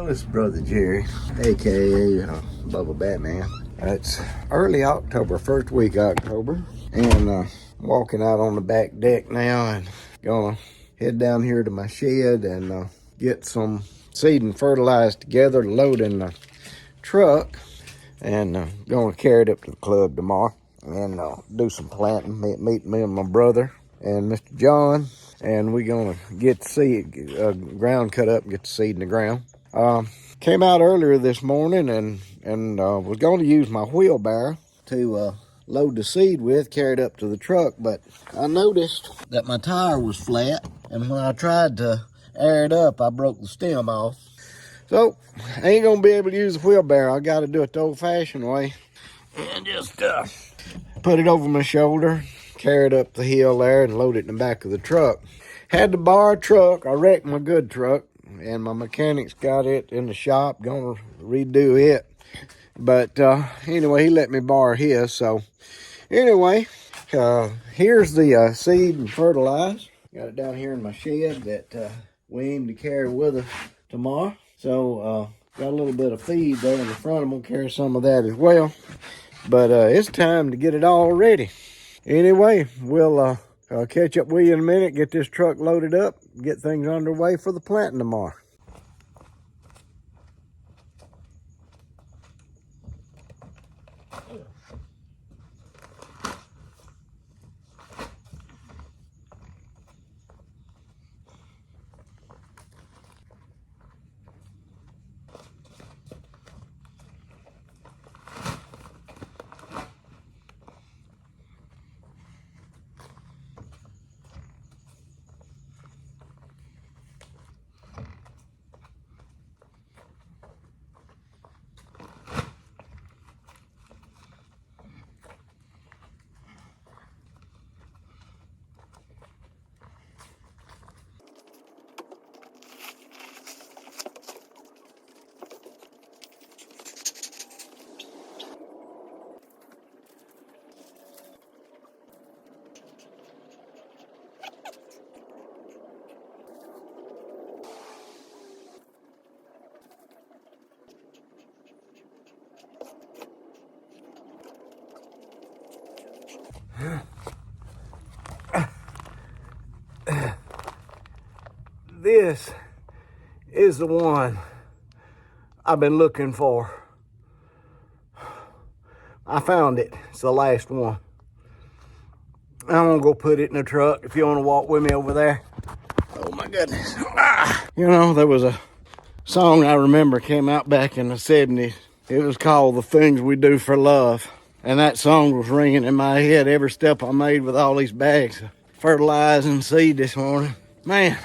This is Brother Jerry, aka Bub Ba BATMAN. It's early October, first week of October, and walking out on the back deck now and gonna head down here to my shed and get some seed and fertilizer together, load in the truck, and gonna carry it up to the club tomorrow and do some planting. Meet me and my brother and Mr. John, and we're gonna get the seed ground cut up and get the seed in the ground. Came out earlier this morning and was going to use my wheelbarrow to load the seed with, carry it up to the truck, but I noticed that my tire was flat, and when I tried to air it up, I broke the stem off. So I ain't gonna be able to use the wheelbarrow. I got to do it the old-fashioned way and just put it over my shoulder, carry it up the hill there, and load it in the back of the truck. Had to borrow a truck. I wrecked my good truck, and my mechanics got it in the shop, gonna redo it. But anyway, he let me borrow his. So anyway, here's the seed and fertilizer. Got it down here in my shed that we aim to carry with us tomorrow. So got a little bit of feed there in the front. I'm gonna carry some of that as well. But it's time to get it all ready. Anyway, we'll catch up with you in a minute, get this truck loaded up, get things underway for the planting tomorrow. This is the one I've been looking for. I found it. It's the last one. I'm gonna go put it in the truck if you want to walk with me over there. Oh my goodness. You know, there was a song I remember came out back in the 70s. It was called The Things We Do for Love. And that song was ringing in my head every step I made with all these bags of fertilizing seed this morning. Man,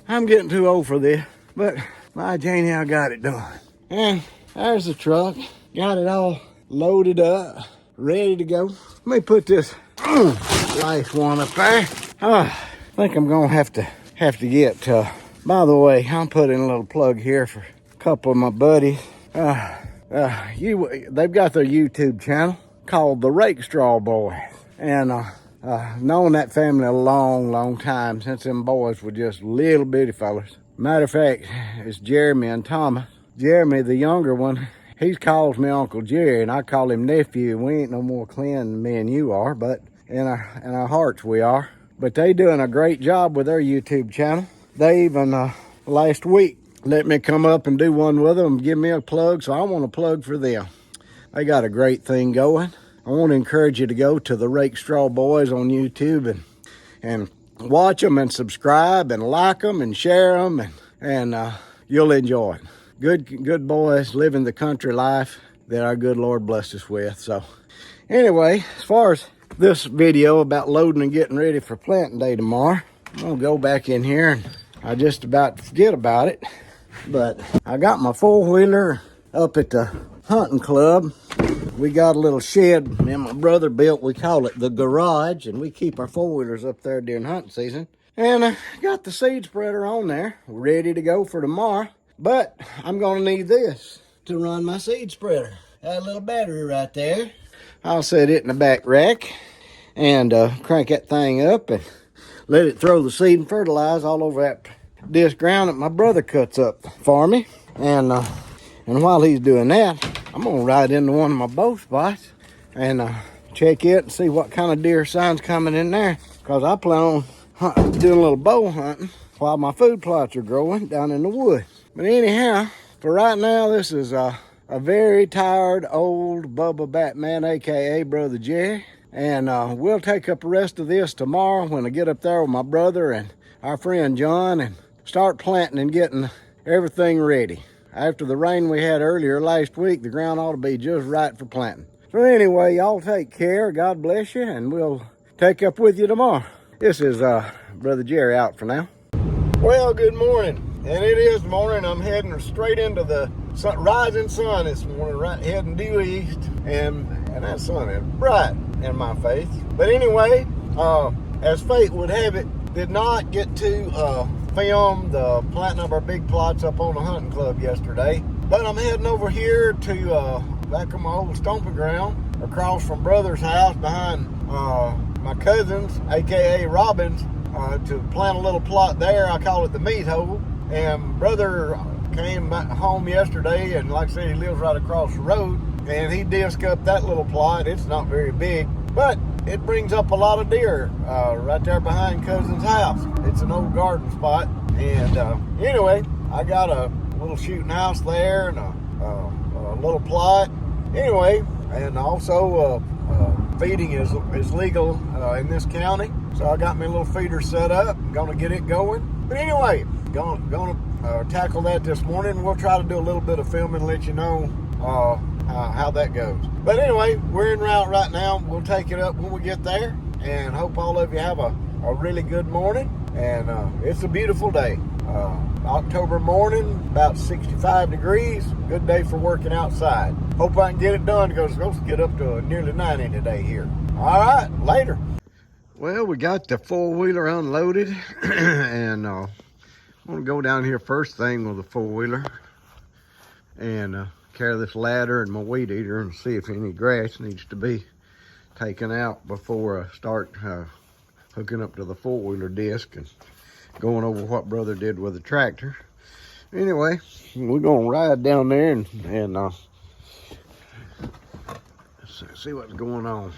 I'm getting too old for this, but my Janie, I got it done. And there's the truck. Got it all loaded up, ready to go. Let me put this last one up there. I think I'm gonna have to get, by the way, I'm putting a little plug here for a couple of my buddies. They've got their YouTube channel called The Rake Straw Boys. And known that family a long time, since them boys were just little bitty fellas. Matter of fact, it's Jeremy and Thomas. Jeremy, the younger one, he calls me Uncle Jerry, and I call him nephew. We ain't no more kin than me and you are, but in our hearts we are. But they doing a great job with their YouTube channel. They even last week let me come up and do one with them and give me a plug, so I want to plug for them. They got a great thing going. I want to encourage you to go to the Rake Straw Boys on YouTube and watch them and subscribe and like them and share them, and you'll enjoy it. Good boys living the country life that our good Lord blessed us with. So anyway, as far as this video about loading and getting ready for planting day tomorrow, I'm gonna go back in here, and I just about forget about it, but I got my four-wheeler up at the hunting club. We got a little shed me and my brother built. We call it the garage, and we keep our four-wheelers up there during hunting season. And I got the seed spreader on there, ready to go for tomorrow. But I'm gonna need this to run my seed spreader. Got a little battery right there. I'll set it in the back rack and crank that thing up and let it throw the seed and fertilizer all over that disc ground that my brother cuts up for me. And while he's doing that, I'm gonna ride into one of my bow spots and check it and see what kind of deer signs coming in there. Cause I plan on doing a little bow hunting while my food plots are growing down in the woods. But anyhow, for right now, this is a very tired old Bub Ba BATMAN, aka Brother Jerry. And we'll take up the rest of this tomorrow when I get up there with my brother and our friend John and start planting and getting everything ready. After the rain we had earlier last week, the ground ought to be just right for planting. So anyway, y'all take care. God bless you, and we'll take up with you tomorrow. This is Brother Jerry out for now. Well, good morning. And it is morning. I'm heading straight into the rising sun this morning, right heading due east. And that sun is bright in my face. But anyway, as fate would have it, did not get to film the planting of our big plots up on the hunting club yesterday. But I'm heading over here to back on my old stomping ground across from Brother's house behind my cousin's, aka Robin's, to plant a little plot there. I call it the meat hole. And Brother came back home yesterday, and like I said, he lives right across the road, and he disced up that little plot. It's not very big, but it brings up a lot of deer right there behind cousin's house. It's an old garden spot. And anyway, I got a little shooting house there and a little plot. Anyway, and also feeding is legal in this county. So I got me a little feeder set up. I'm gonna get it going. But anyway, gonna tackle that this morning. We'll try to do a little bit of filming and let you know how that goes. But anyway, we're en route right now. We'll take it up when we get there, and hope all of you have a really good morning. And it's a beautiful day. October morning, about 65 degrees. Good day for working outside. Hope I can get it done because it's supposed to get up to nearly 90 today here. All right, later. Well, we got the four-wheeler unloaded, and I'm gonna go down here first thing with the four-wheeler and carry this ladder and my weed eater and see if any grass needs to be taken out before I start hooking up to the four-wheeler disc and going over what Brother did with the tractor. Anyway, we're gonna ride down there and see what's going on.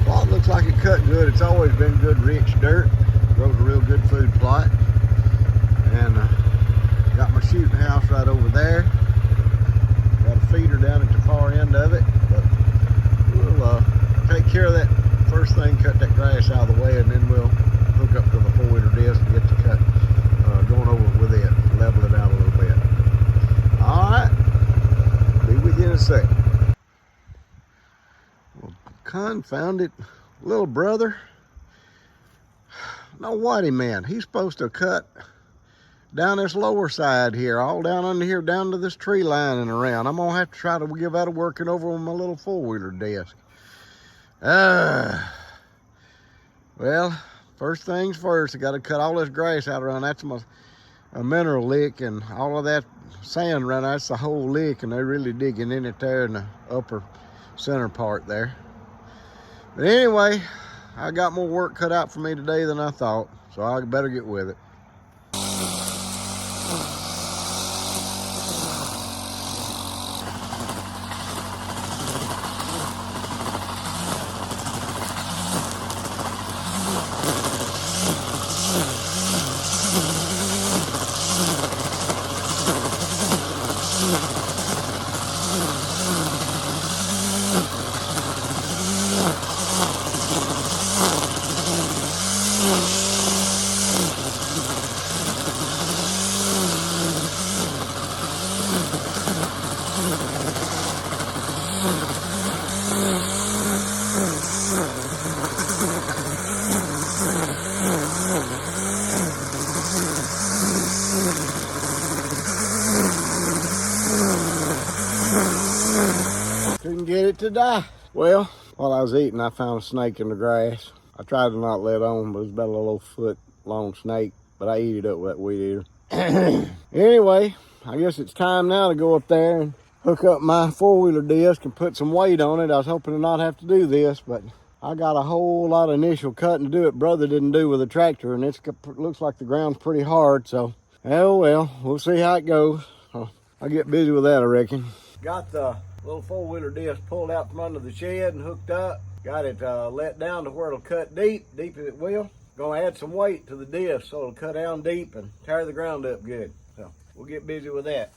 Plot looks like it cut good. It's always been good rich dirt. Grows a real good food plot. And got my shooting house right over there. Got a feeder down at the far end of it. But we'll take care of that first thing, cut that grass out of the way, and then we'll hook up to the four-wheeler disc and get the cut going over with it, level it out a little bit. All right, be with you in a second. Confound it, little brother. No whitey man. He's supposed to cut down this lower side here, all down under here, down to this tree line and around. I'm gonna have to try to give that a working over on my little four-wheeler disc. Well, first things first, I gotta cut all this grass out around. That's a mineral lick, and all of that sand around, that's the whole lick, and they're really digging in it there in the upper center part there. But anyway, I got more work cut out for me today than I thought, so I better get with it. and get it to die. Well, while I was eating, I found a snake in the grass. I tried to not let on, but it was about a little foot long snake, but I ate it up with that weed eater. Anyway, I guess it's time now to go up there and hook up my four-wheeler disc and put some weight on it. I was hoping to not have to do this, but I got a whole lot of initial cutting to do it brother didn't do with a tractor, and it looks like the ground's pretty hard, so oh well, we'll see how it goes. I'll get busy with that, I reckon. Got the little four-wheeler disc pulled out from under the shed and hooked up. Got it let down to where it'll cut deep as it will. Gonna add some weight to the disc so it'll cut down deep and tear the ground up good. So we'll get busy with that.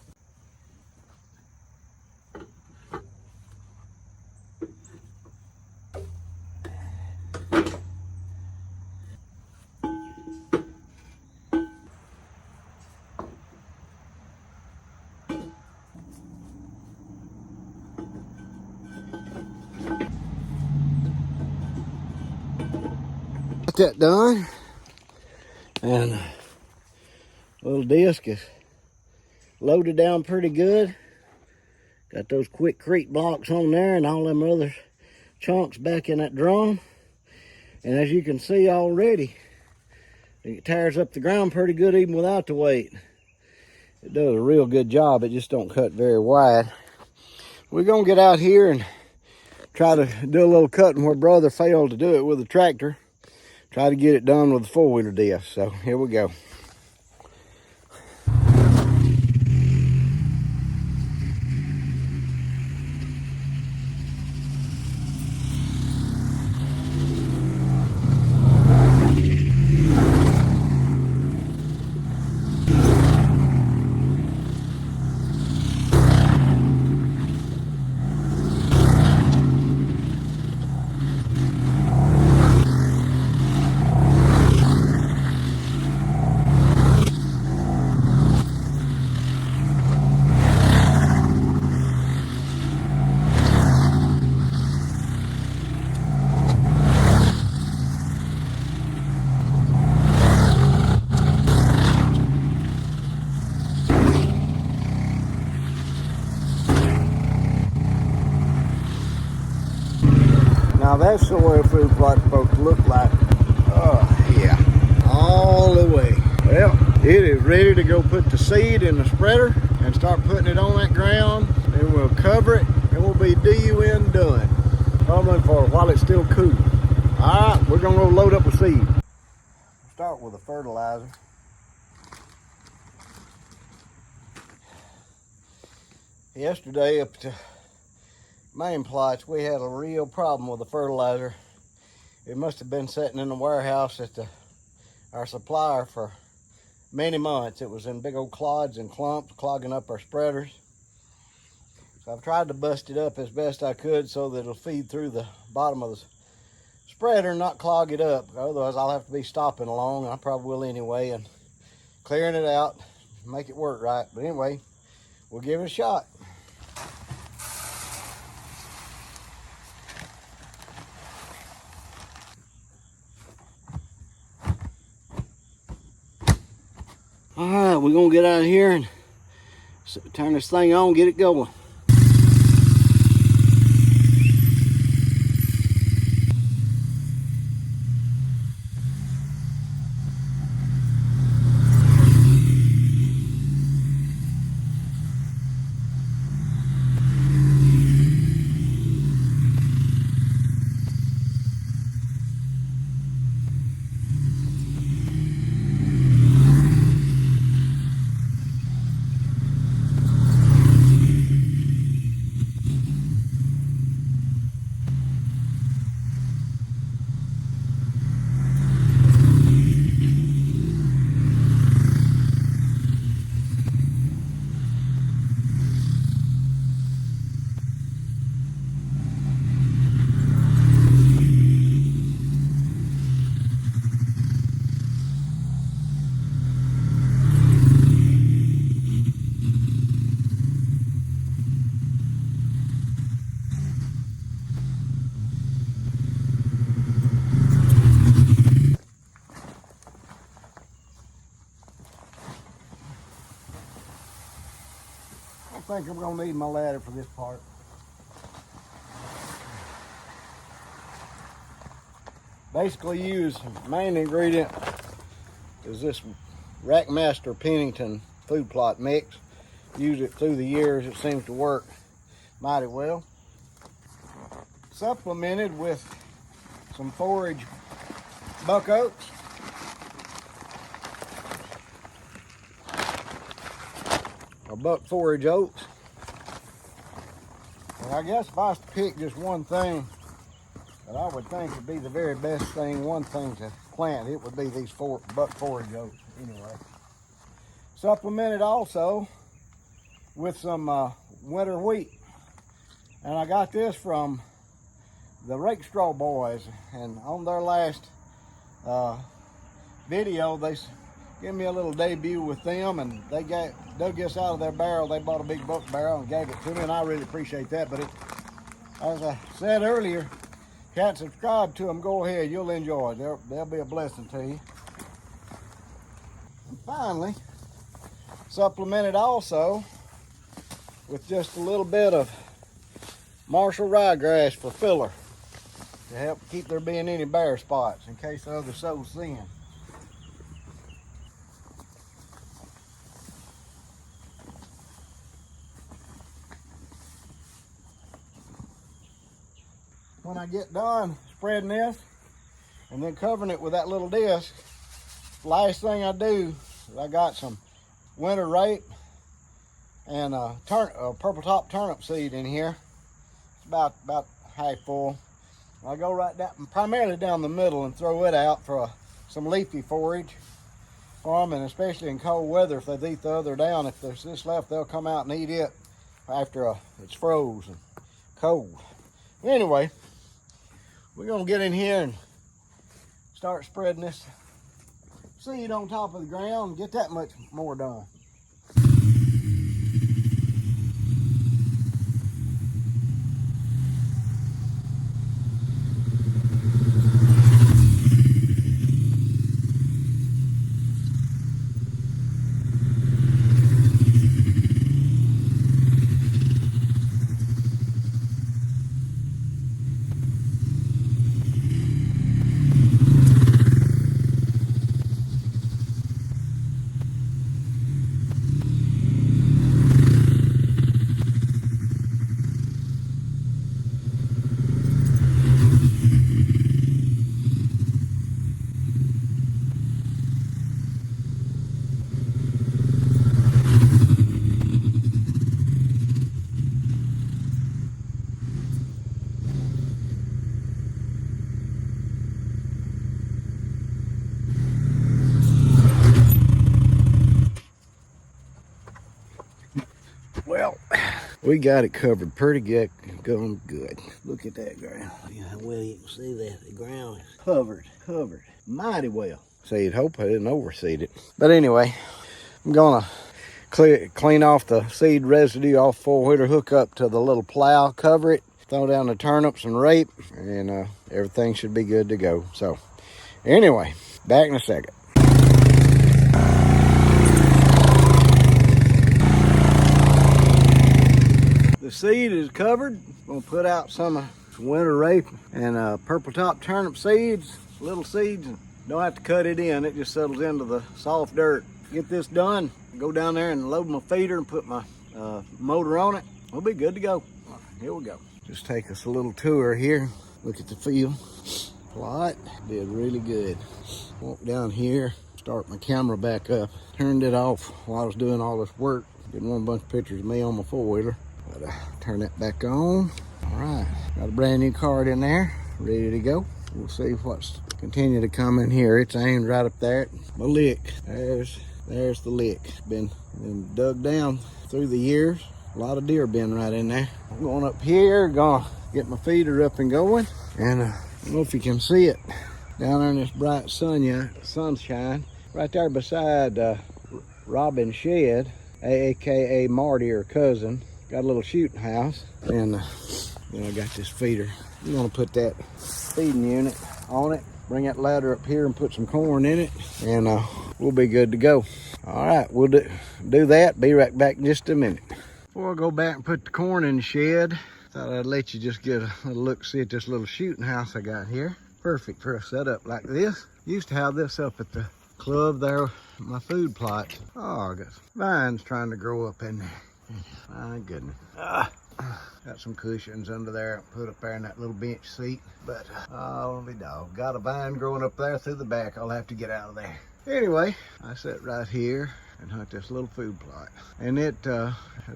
Got that done, and little disc is loaded down pretty good. Got those quick crete blocks on there and all them other chunks back in that drum. And as you can see already, it tears up the ground pretty good even without the weight. It does a real good job. It just don't cut very wide. We're gonna get out here and try to do a little cutting where brother failed to do it with a tractor. Try to get it done with the four-wheeler disc. So here we go. Now that's the way food plot supposed to look like. Oh yeah, all the way. Well, it is ready to go put the seed in the spreader and start putting it on that ground. Then we'll cover it and we'll be done. Fumbling for it while it's still cool. All right, we're gonna go load up with seed. Start with a fertilizer. Yesterday up to main plots, we had a real problem with the fertilizer. It must have been sitting in the warehouse at our supplier for many months. It was in big old clods and clumps clogging up our spreaders. So I've tried to bust it up as best I could so that it'll feed through the bottom of the spreader and not clog it up. Otherwise I'll have to be stopping along, I probably will anyway, and clearing it out, make it work right. But anyway, we'll give it a shot. All right, we're gonna get out of here and turn this thing on, get it going. I think I'm gonna need my ladder for this part. Basically use, main ingredient is this Rackmaster Pennington food plot mix. Use it through the years, it seems to work mighty well. Supplemented with some forage buck oats. Or buck forage oats. And I guess if I was to pick just one thing that I would think would be the very best thing, one thing to plant, it would be these buck forage oats anyway. Supplemented also with some winter wheat. And I got this from the Rake Straw Boys, and on their last video, they gave me a little debut with them, and they dug this out of their barrel. They bought a big buck barrel and gave it to me, and I really appreciate that. But as I said earlier, if you haven't subscribed to them, go ahead, you'll enjoy it. They'll be a blessing to you. And finally, supplemented also with just a little bit of Marshall ryegrass for filler, to help keep there being any bare spots in case the other sows thin. When I get done spreading this and then covering it with that little disc, last thing I do is I got some winter rape and a purple top turnip seed in here. It's about half full. I go right down, primarily down the middle, and throw it out for some leafy forage for them, and especially in cold weather, if they eat the other down, if there's this left, they'll come out and eat it after it's froze and cold. Anyway, we're gonna get in here and start spreading this seed on top of the ground and get that much more done. Well, we got it covered pretty good, going good. Look at that ground. Yeah, well, you can see that the ground is covered mighty well. So you'd hope I didn't overseed it. But anyway, I'm gonna clean off the seed residue off 4-wheeler, hook up to the little plow, cover it, throw down the turnips and rape, and everything should be good to go. So anyway, back in a second. The seed is covered. I'm gonna put out some winter rape and purple top turnip seeds, little seeds. Don't have to cut it in, it just settles into the soft dirt. Get this done, go down there and load my feeder and put my motor on it. We'll be good to go. Here we go. Just take us a little tour here. Look at the field plot. Did really good. Walk down here, start my camera back up. Turned it off while I was doing all this work. Getting one bunch of pictures of me on my 4-wheeler. But turn that back on. All right, got a brand new card in there, ready to go. We'll see what's continue to come in here. It's aimed right up there at my lick. There's the lick. It's been dug down through the years. A lot of deer been right in there. I'm going up here, gonna get my feeder up and going. And I don't know if you can see it down there in this bright sunshine, right there beside Robin's shed, aka Marty, her cousin. Got a little shooting house, and then I got this feeder. I'm gonna put that feeding unit on it, bring that ladder up here and put some corn in it, and we'll be good to go. All right, we'll do that. Be right back in just a minute. Before I go back and put the corn in the shed, thought I'd let you just get a look, see at this little shooting house I got here. perfect for a setup like this. Used to have this up at the club there, my food plot. Oh, I got vines trying to grow up in there. My goodness. Got some cushions under there, put up there in that little bench seat. But, holy dog, got a vine growing up there through the back. I'll have to get out of there. Anyway, I sit right here and hunt this little food plot. And it, as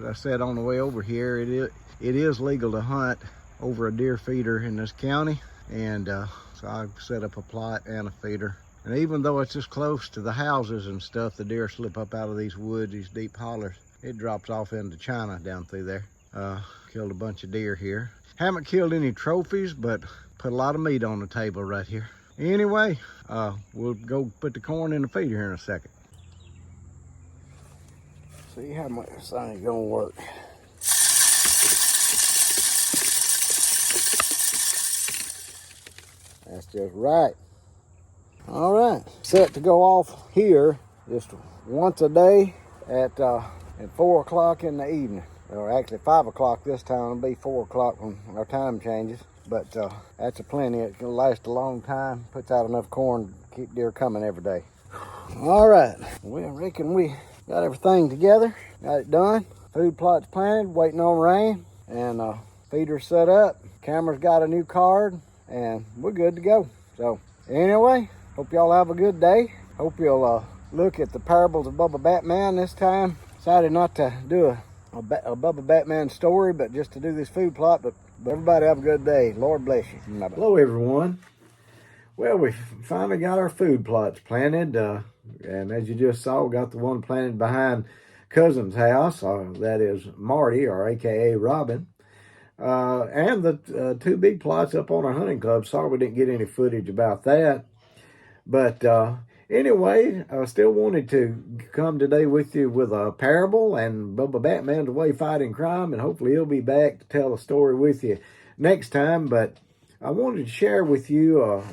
I said on the way over here, it is legal to hunt over a deer feeder in this county. And so I set up a plot and a feeder. And even though it's just close to the houses and stuff, the deer slip up out of these woods, these deep hollers. It drops off into China down through there. Killed a bunch of deer here. Haven't killed any trophies, but put a lot of meat on the table right here. Anyway, we'll go put the corn in the feeder here in a second. See how much this thing's gonna work. That's just right. All right, set to go off here just once a day at 4 o'clock in the evening. Or actually 5 o'clock this time. It'll be 4 o'clock when our time changes. But that's a plenty. It's gonna last a long time. Puts out enough corn to keep deer coming every day. All right, well, I reckon we got everything together. Got it done. Food plot's planted, waiting on rain. And feeder set up. Camera's got a new card. And we're good to go. So anyway, hope y'all have a good day. Hope you'll look at the parables of Bub Ba BATMAN this time. Decided not to do a Bub Ba BATMAN story, but just to do this food plot. But everybody have a good day. Lord bless you. Bye-bye. Hello, everyone. Well, we finally got our food plots planted. And as you just saw, we got the one planted behind Cousin's house. That is Marty, or AKA Robin. And the two big plots up on our hunting club. Sorry we didn't get any footage about that. But anyway, I still wanted to come today with you with a parable and Bub Ba BATMAN's away fighting crime, and hopefully he'll be back to tell a story with you next time. But I wanted to share with you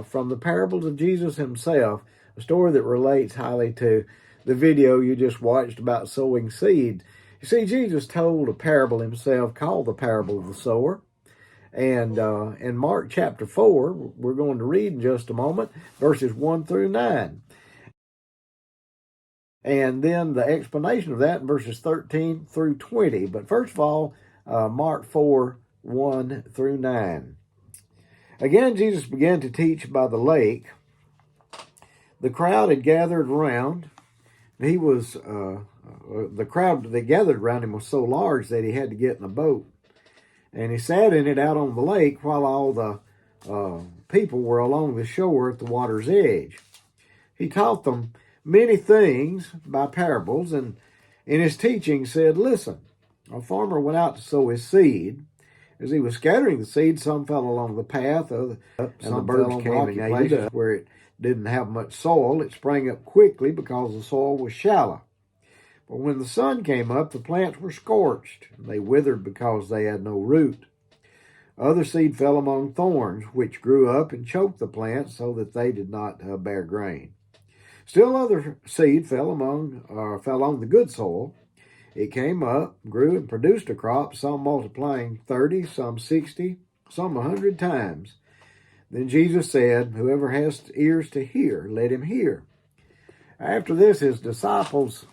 from the parables of Jesus himself, a story that relates highly to the video you just watched about sowing seed. You see, Jesus told a parable himself called the parable of the sower. And in Mark chapter 4, we're going to read in just a moment, verses 1 through 9. And then the explanation of that in verses 13 through 20. But first of all, Mark 4, 1 through 9. Again, Jesus began to teach by the lake. The crowd had gathered around. He was... the crowd that gathered around him was so large that he had to get in a boat. And he sat in it out on the lake while all the people were along the shore at the water's edge. He taught them many things by parables, and in his teaching said, "Listen, a farmer went out to sow his seed. As he was scattering the seed, some fell along the path, and the birds came and ate it. Where it didn't have much soil, it sprang up quickly because the soil was shallow. But when the sun came up, the plants were scorched, and they withered because they had no root. Other seed fell among thorns, which grew up and choked the plants so that they did not bear grain. Still other seed fell on the good soil. It came up, grew, and produced a crop, some multiplying 30, some 60, some 100 times. Then Jesus said, 'Whoever has ears to hear, let him hear.' After this, his disciples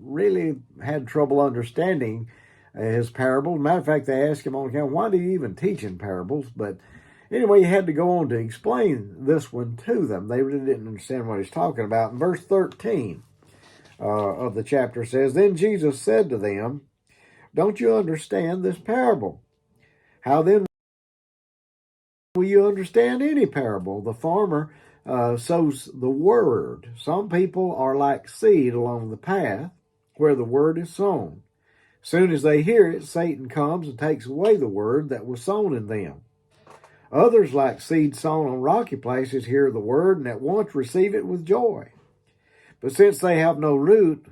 really had trouble understanding his parables. Matter of fact, they asked him on account, why do you even teach in parables? But anyway, he had to go on to explain this one to them. They really didn't understand what he's talking about. And verse 13 of the chapter says, Then Jesus said to them, 'Don't you understand this parable? How then will you understand any parable? The farmer sows the word. Some people are like seed along the path where the word is sown. Soon as they hear it, Satan comes and takes away the word that was sown in them. Others, like seed sown on rocky places, hear the word and at once receive it with joy. But since they have no root,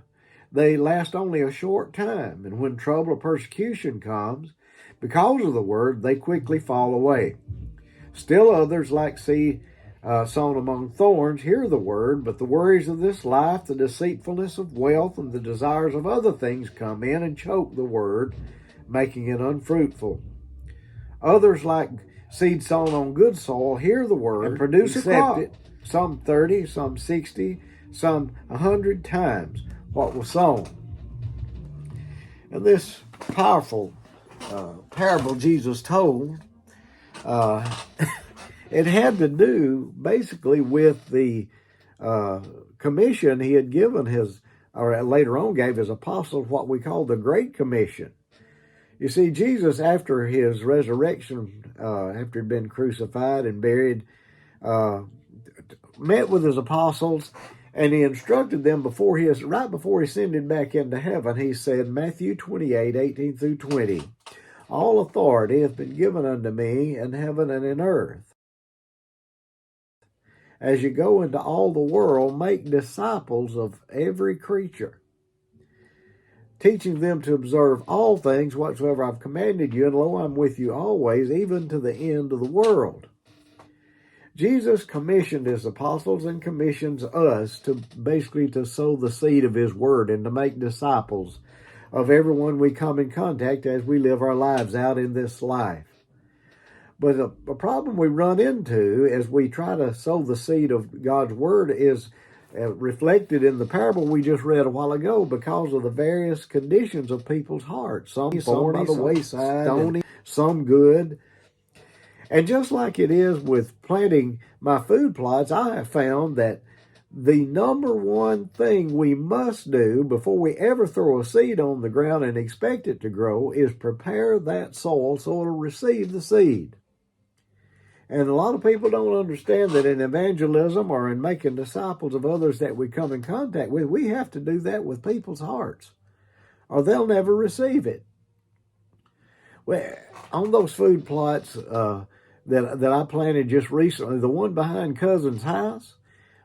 they last only a short time. And when trouble or persecution comes, because of the word, they quickly fall away. Still others, like seed sown among thorns, hear the word, but the worries of this life, the deceitfulness of wealth, and the desires of other things come in and choke the word, making it unfruitful. Others, like seed sown on good soil hear the word and produce a crop. It, some 30, some 60, some 100 times what was sown. And this powerful parable Jesus told, it had to do basically with the commission he had given his, or later on gave his apostles, what we call the Great Commission. You see, Jesus, after his resurrection, after he'd been crucified and buried, met with his apostles, and he instructed them right before he ascended back into heaven. He said, Matthew 28, 18 through 20, all authority hath been given unto me in heaven and in earth. As you go into all the world, make disciples of every creature, teaching them to observe all things whatsoever I've commanded you, and lo, I'm with you always, even to the end of the world. Jesus commissioned his apostles and commissions us to basically to sow the seed of his word and to make disciples of everyone we come in contact as we live our lives out in this life. But a problem we run into as we try to sow the seed of God's word is reflected in the parable we just read a while ago, because of the various conditions of people's hearts. Some thorny, by the wayside, stony, some good. And just like it is with planting my food plots, I have found that the number one thing we must do before we ever throw a seed on the ground and expect it to grow is prepare that soil so it'll receive the seed. And a lot of people don't understand that in evangelism or in making disciples of others that we come in contact with, we have to do that with people's hearts, or they'll never receive it. Well, on those food plots that I planted just recently, the one behind Cousin's house,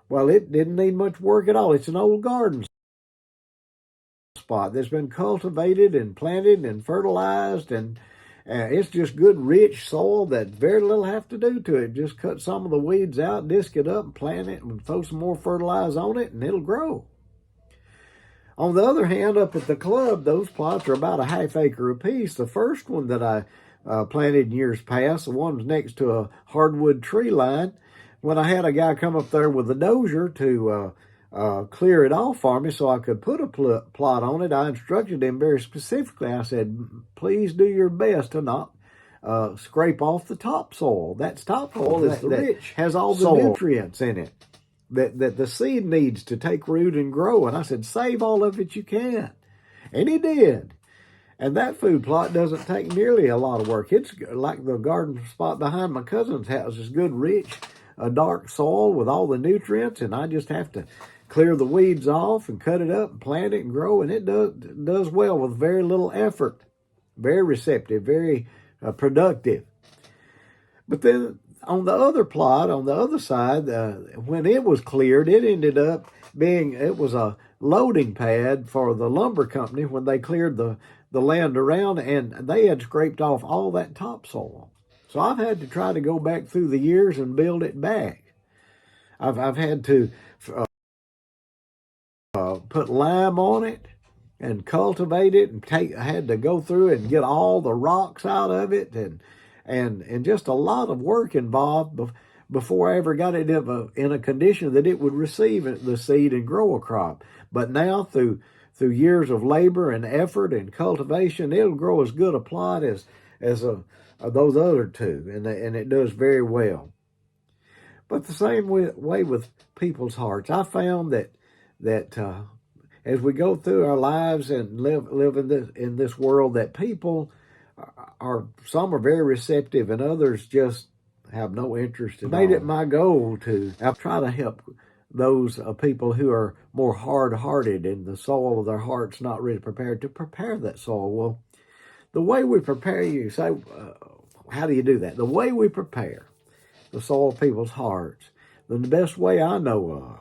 well, it didn't need much work at all. It's an old garden spot that's been cultivated and planted and fertilized, and it's just good, rich soil that very little have to do to it. Just cut some of the weeds out, disc it up, and plant it, and throw some more fertilizer on it, and it'll grow. On the other hand, up at the club, those plots are about a half acre apiece. The first one that I planted in years past, the one's next to a hardwood tree line, when I had a guy come up there with a dozer to clear it off for me so I could put a plot on it, I instructed him very specifically. I said, please do your best to not scrape off the topsoil. That's topsoil is the rich, has all the nutrients in it that the seed needs to take root and grow. And I said, save all of it you can. And he did. And that food plot doesn't take nearly a lot of work. It's like the garden spot behind my cousin's house. It's good, rich, dark soil with all the nutrients, and I just have to clear the weeds off and cut it up and plant it and grow, and it does well with very little effort. Very receptive, very productive. But then on the other plot, on the other side, when it was cleared, it ended up it was a loading pad for the lumber company when they cleared the land around, and they had scraped off all that topsoil. So I've had to try to go back through the years and build it back. I've had to put lime on it and cultivate it, and I had to go through it and get all the rocks out of it, and just a lot of work involved before I ever got it in a condition that it would receive the seed and grow a crop. But now through years of labor and effort and cultivation, it'll grow as good a plot as those other two, and it does very well. But the same way with people's hearts, I found that as we go through our lives and live in this world, that people some are very receptive and others just have no interest in it. Made it my goal to try to help those people who are more hard-hearted and the soil of their heart's not really prepared, to prepare that soil. Well, the way we prepare, you say, how do you do that? The way we prepare the soil of people's hearts, then the best way I know of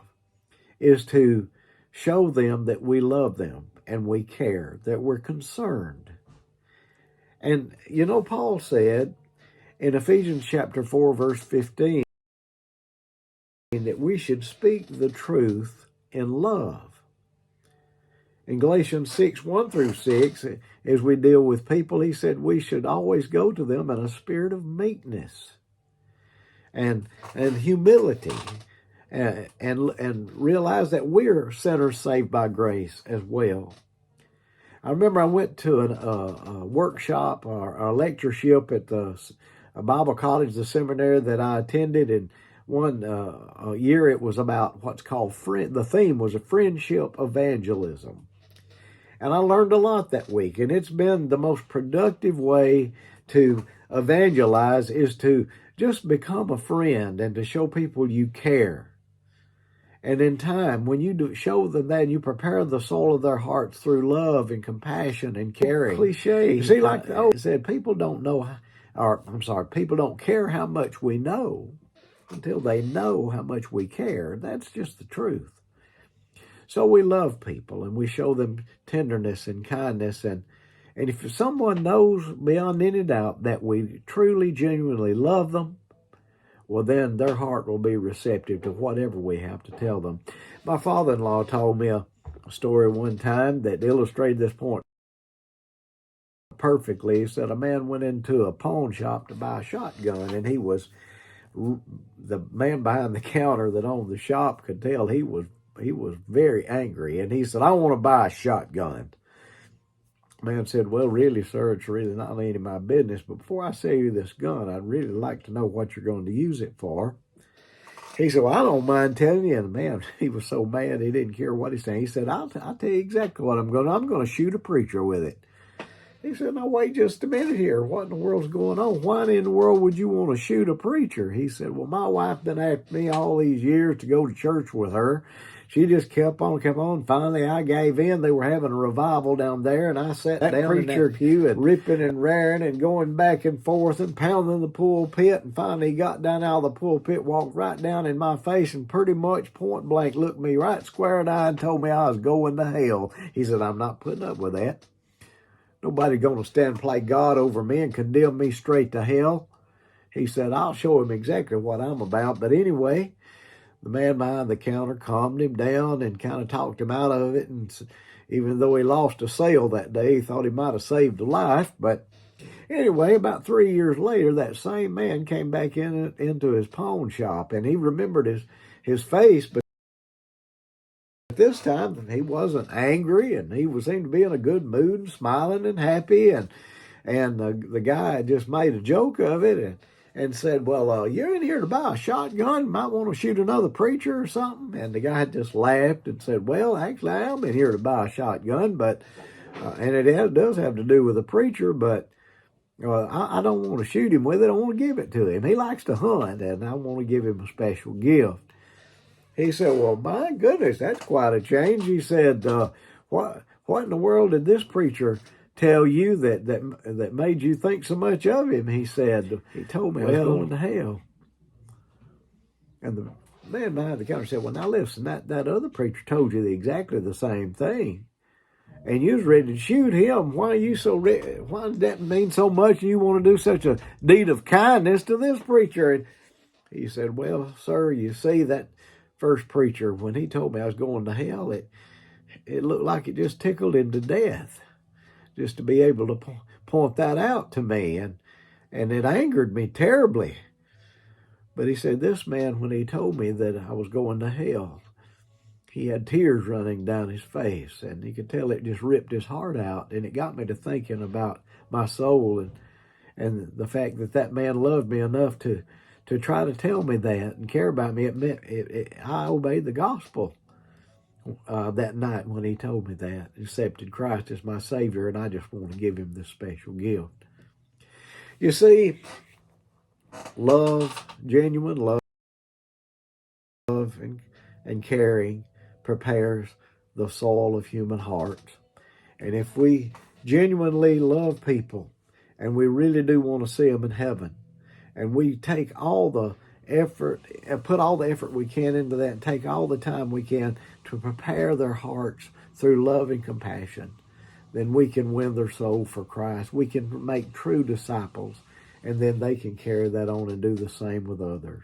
is to show them that we love them and we care, that we're concerned. And, Paul said in Ephesians chapter 4, verse 15, that we should speak the truth in love. In Galatians 6, 1 through 6, as we deal with people, he said we should always go to them in a spirit of meekness. and humility, and realize that we're sinners saved by grace as well. I remember I went to a workshop or a lectureship at a Bible college, the seminary that I attended, and one year it was about what's called the theme was a friendship evangelism. And I learned a lot that week, and it's been the most productive way to evangelize is to just become a friend and to show people you care. And in time, when you show them that, you prepare the soul of their hearts through love and compassion and caring. Cliche. You see, like the old said, people don't care how much we know until they know how much we care. That's just the truth. So we love people and we show them tenderness and kindness. And if someone knows beyond any doubt that we truly, genuinely love them, well, then their heart will be receptive to whatever we have to tell them. My father-in-law told me a story one time that illustrated this point perfectly. He said a man went into a pawn shop to buy a shotgun, and the man behind the counter that owned the shop could tell he was very angry. And he said, "I want to buy a shotgun." Man said, "Well, really, sir, it's really not any of my business. But before I sell you this gun, I'd really like to know what you're going to use it for." He said, "Well, I don't mind telling you." And man, he was so mad he didn't care what he's saying. He said, I'll tell you exactly what I'm going to shoot a preacher with it." He said, "Now, wait just a minute here. What in the world's going on? Why in the world would you want to shoot a preacher?" He said, "Well, my wife been after me all these years to go to church with her. She just kept on. Finally, I gave in. They were having a revival down there, and I sat down in that pew and ripping and raring and going back and forth and pounding the pulpit. And finally, he got down out of the pulpit, walked right down in my face, and pretty much point blank looked me right square in the eye and told me I was going to hell." He said, "I'm not putting up with that. Nobody's going to stand and play God over me and condemn me straight to hell." He said, "I'll show him exactly what I'm about." But anyway, the man behind the counter calmed him down and kind of talked him out of it. And even though he lost a sale that day, he thought he might have saved a life. But anyway, about 3 years later, that same man came back into his pawn shop, and he remembered his face. But this time, he wasn't angry, and he seemed to be in a good mood and smiling and happy. And the guy just made a joke of it and said, "Well, you're in here to buy a shotgun. You might want to shoot another preacher or something." And the guy just laughed and said, "Well, actually, I am in here to buy a shotgun, but and it does have to do with a preacher, but I don't want to shoot him with it. I want to give it to him. He likes to hunt, and I want to give him a special gift." He said, "Well, my goodness, that's quite a change." He said, "What in the world did this preacher tell you that made you think so much of him?" He said, "He told me I was going to hell." And the man behind the counter said, "Well, now listen, that other preacher told you exactly the same thing, and you was ready to shoot him. Why are you so why does that mean so much? You want to do such a deed of kindness to this preacher?" And he said, "Well, sir, you see, that first preacher, when he told me I was going to hell, it looked like it just tickled him to death just to be able to point that out to me, and it angered me terribly. But," he said, "this man, when he told me that I was going to hell, he had tears running down his face, and he could tell it just ripped his heart out. And it got me to thinking about my soul and the fact that man loved me enough to try to tell me that and care about me. It meant I obeyed the gospel that night when he told me that, accepted Christ as my Savior, and I just want to give him this special gift." You see, love, genuine love and caring prepares the soil of human hearts. And if we genuinely love people and we really do want to see them in heaven, and we take all the effort and put all the effort we can into that and take all the time we can to prepare their hearts through love and compassion, then we can win their soul for Christ. We can make true disciples, and then they can carry that on and do the same with others.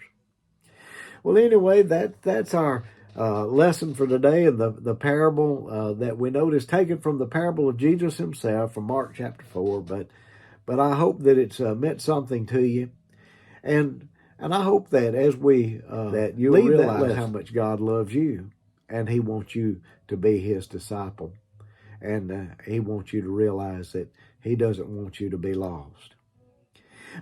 Well, anyway, that's our lesson for today, and the parable that we note is taken from the parable of Jesus himself from Mark chapter 4. But I hope that it's meant something to you. And And I hope that as we that you'll realize how much God loves you, and He wants you to be His disciple, and He wants you to realize that He doesn't want you to be lost.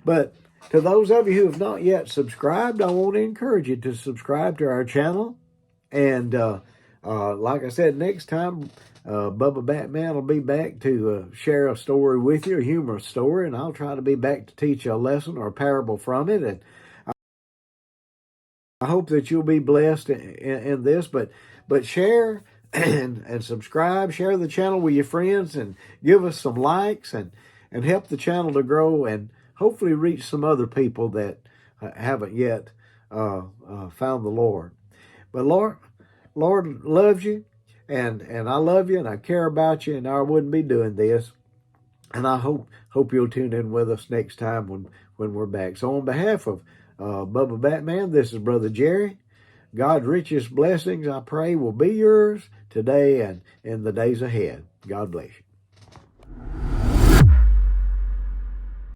But to those of you who have not yet subscribed, I want to encourage you to subscribe to our channel. And like I said, next time, Bub Ba BATMAN will be back to share a story with you, a humorous story, and I'll try to be back to teach you a lesson or a parable from it. And I hope that you'll be blessed in this, but share and subscribe, share the channel with your friends, and give us some likes and help the channel to grow and hopefully reach some other people that haven't yet found the Lord. But Lord loves you, and I love you, and I care about you, and I wouldn't be doing this. And I hope you'll tune in with us next time when we're back. So on behalf of Bub Ba BATMAN, this is Brother Jerry. God's richest blessings, I pray, will be yours today and in the days ahead. God bless you.